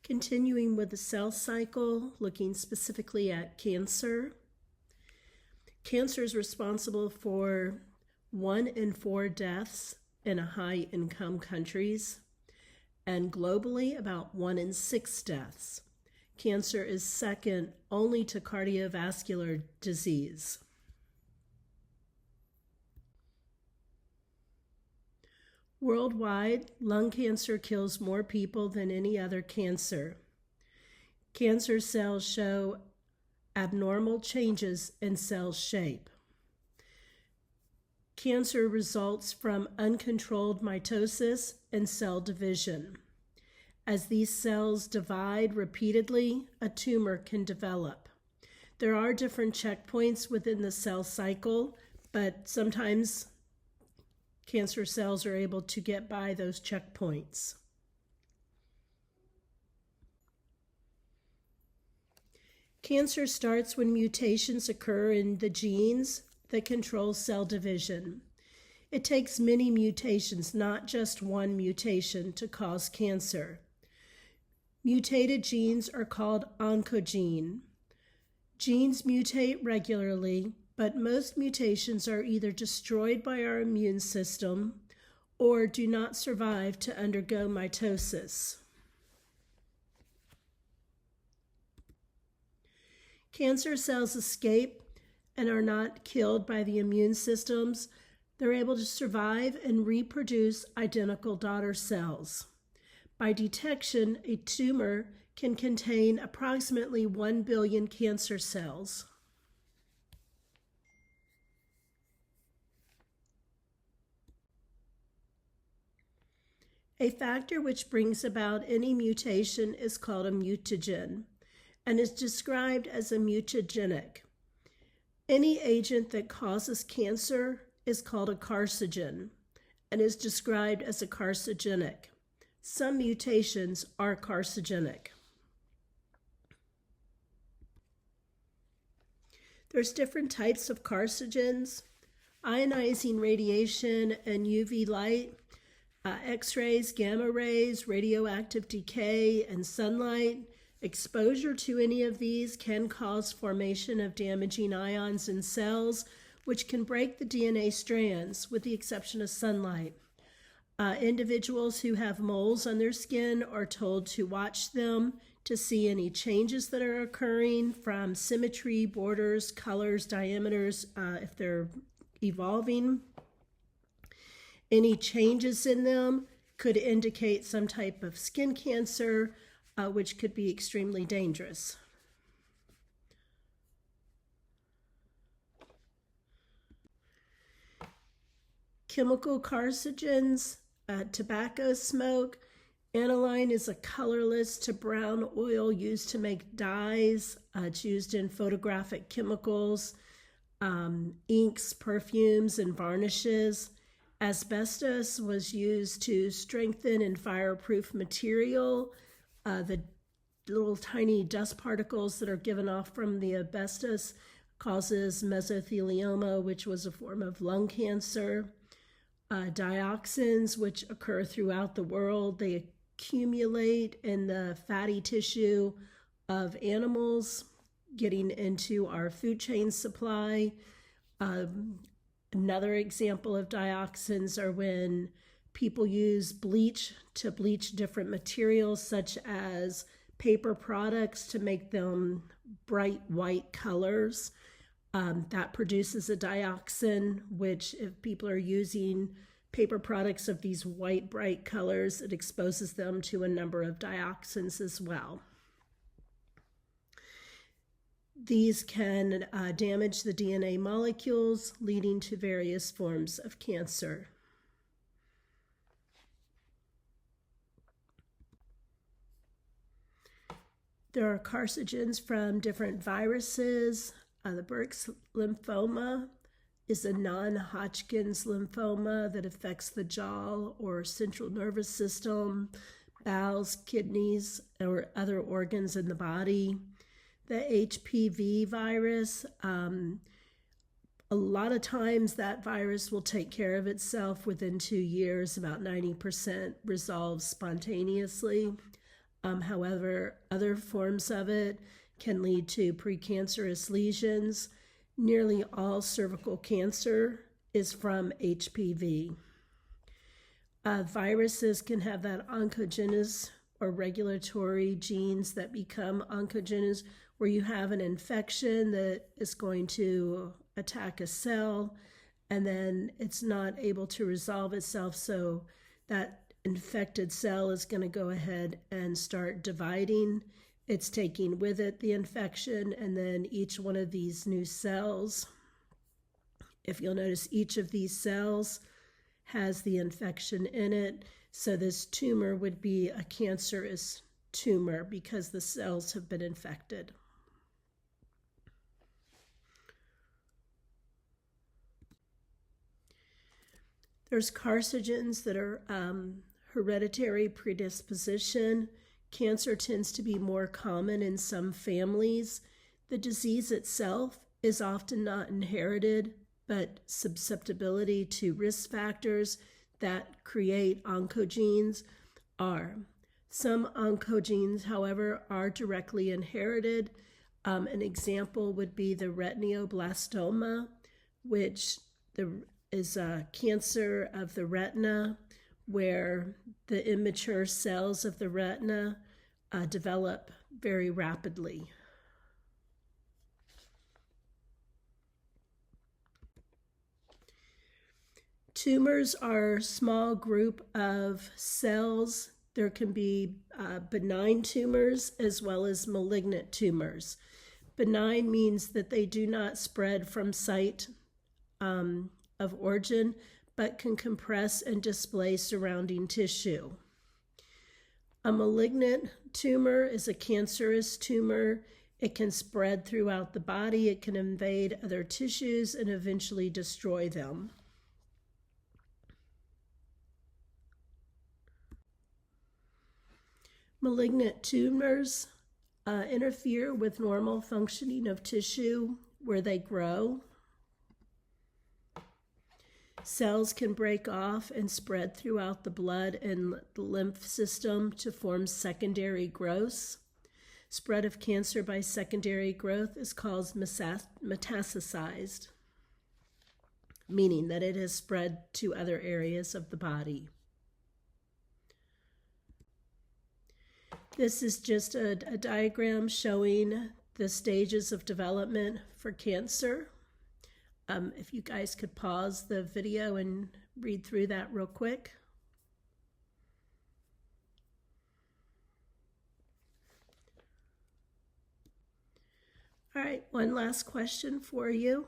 Continuing with the cell cycle, looking specifically at cancer. Cancer is responsible for 1 in 4 deaths in high-income countries, and globally about 1 in 6 deaths. Cancer is second only to cardiovascular disease. Worldwide, lung cancer kills more people than any other cancer. Cancer cells show abnormal changes in cell shape. Cancer results from uncontrolled mitosis and cell division. As these cells divide repeatedly, a tumor can develop. There are different checkpoints within the cell cycle, but sometimes cancer cells are able to get by those checkpoints. Cancer starts when mutations occur in the genes that control cell division. It takes many mutations, not just one mutation, to cause cancer. Mutated genes are called oncogene. Genes mutate regularly, but most mutations are either destroyed by our immune system or do not survive to undergo mitosis. Cancer cells escape and are not killed by the immune systems. They're able to survive and reproduce identical daughter cells. By detection, a tumor can contain approximately 1 billion cancer cells. A factor which brings about any mutation is called a mutagen and is described as a mutagenic. Any agent that causes cancer is called a carcinogen and is described as a carcinogenic. Some mutations are carcinogenic. There's different types of carcinogens: ionizing radiation and UV light, X-rays, gamma rays, radioactive decay, and sunlight. Exposure to any of these can cause formation of damaging ions in cells, which can break the DNA strands, with the exception of sunlight. Individuals who have moles on their skin are told to watch them to see any changes that are occurring from symmetry, borders, colors, diameters, if they're evolving. Any changes in them could indicate some type of skin cancer, which could be extremely dangerous. Chemical carcinogens, tobacco smoke. Aniline is a colorless to brown oil used to make dyes. It's used in photographic chemicals, inks, perfumes, and varnishes. Asbestos was used to strengthen and fireproof material. The little tiny dust particles that are given off from the asbestos causes mesothelioma, which was a form of lung cancer. Dioxins, which occur throughout the world, they accumulate in the fatty tissue of animals, getting into our food chain supply. Another example of dioxins are when people use bleach to bleach different materials, such as paper products, to make them bright white colors. That produces a dioxin, which if people are using paper products of these white, bright colors, it exposes them to a number of dioxins as well. These can damage the DNA molecules, leading to various forms of cancer. There are carcinogens from different viruses. The Burkitt's lymphoma is a non-Hodgkin's lymphoma that affects the jaw or central nervous system, bowels, kidneys, or other organs in the body. The HPV virus, a lot of times that virus will take care of itself within 2 years. About 90% resolves spontaneously. However, other forms of it can lead to precancerous lesions. Nearly all cervical cancer is from HPV. Viruses can have that oncogenes or regulatory genes that become oncogenes, where you have an infection that is going to attack a cell and then it's not able to resolve itself, so that infected cell is going to go ahead and start dividing. It's taking with it the infection, and then each one of these new cells, if you'll notice, each of these cells has the infection in it. So this tumor would be a cancerous tumor because the cells have been infected. There's carcinogens that are hereditary predisposition. Cancer tends to be more common in some families. The disease itself is often not inherited, but susceptibility to risk factors that create oncogenes are. Some oncogenes, however, are directly inherited. An example would be the retinoblastoma, which is a cancer of the retina, where the immature cells of the retina develop very rapidly. Tumors are a small group of cells. There can be benign tumors as well as malignant tumors. Benign means that they do not spread from site of origin, but can compress and displace surrounding tissue. A malignant tumor is a cancerous tumor. It can spread throughout the body. It can invade other tissues and eventually destroy them. Malignant tumors interfere with normal functioning of tissue where they grow. Cells can break off and spread throughout the blood and the lymph system to form secondary growths. Spread of cancer by secondary growth is called metastasized, meaning that it has spread to other areas of the body. This is just a diagram showing the stages of development for cancer. If you guys could pause the video and read through that real quick. All right, one last question for you.